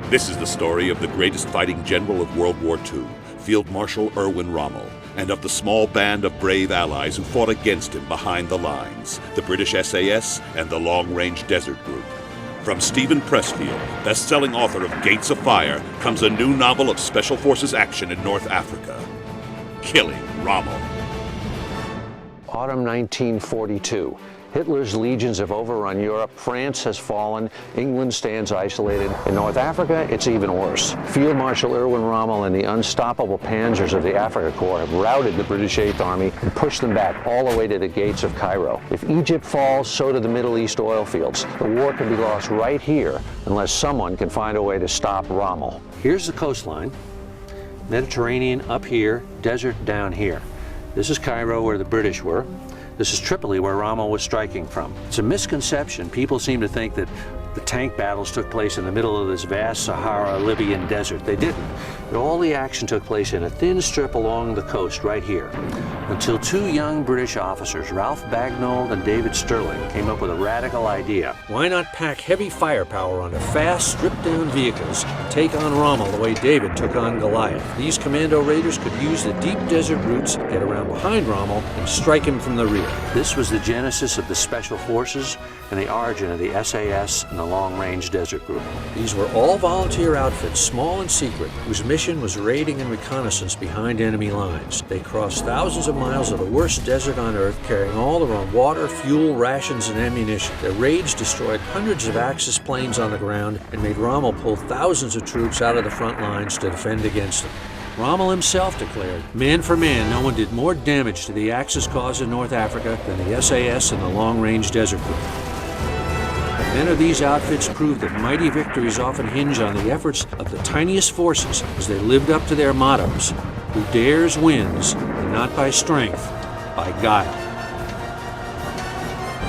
This is the story of the greatest fighting general of World War II, Field Marshal Erwin Rommel, and of the small band of brave allies who fought against him behind the lines, the British SAS and the Long Range Desert Group. From Stephen Pressfield, best-selling author of Gates of Fire, comes a new novel of Special Forces action in North Africa, Killing Rommel. Autumn 1942. Hitler's legions have overrun Europe, France has fallen, England stands isolated. In North Africa, it's even worse. Field Marshal Erwin Rommel and the unstoppable panzers of the Africa Corps have routed the British Eighth Army and pushed them back all the way to the gates of Cairo. If Egypt falls, so do the Middle East oil fields. The war can be lost right here unless someone can find a way to stop Rommel. Here's the coastline. Mediterranean up here, desert down here. This is Cairo, where the British were. This is Tripoli, where Rommel was striking from. It's a misconception. People seem to think that the tank battles took place in the middle of this vast Sahara Libyan desert. They didn't. All the action took place in a thin strip along the coast right here, until two young British officers, Ralph Bagnold and David Stirling, came up with a radical idea. Why not pack heavy firepower onto fast, stripped-down vehicles and take on Rommel the way David took on Goliath? These commando raiders could use the deep desert routes, get around behind Rommel, and strike him from the rear. This was the genesis of the Special Forces and the origin of the SAS and the Long Range Desert Group. These were all volunteer outfits, small and secret, whose mission was raiding and reconnaissance behind enemy lines. They crossed thousands of miles of the worst desert on Earth, carrying all their own water, fuel, rations, and ammunition. Their raids destroyed hundreds of Axis planes on the ground and made Rommel pull thousands of troops out of the front lines to defend against them. Rommel himself declared, man for man, no one did more damage to the Axis cause in North Africa than the SAS and the Long Range Desert Group. Men of these outfits proved that mighty victories often hinge on the efforts of the tiniest forces as they lived up to their mottos: who dares wins, and not by strength, by guile.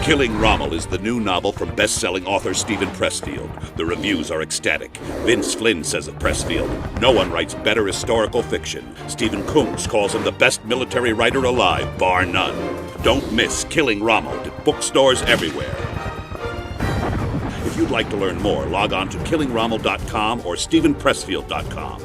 Killing Rommel is the new novel from best-selling author Stephen Pressfield. The reviews are ecstatic. Vince Flynn says of Pressfield, no one writes better historical fiction. Stephen Kuntz calls him the best military writer alive, bar none. Don't miss Killing Rommel at bookstores everywhere. If you'd like to learn more, log on to killingrommel.com or stephenpressfield.com.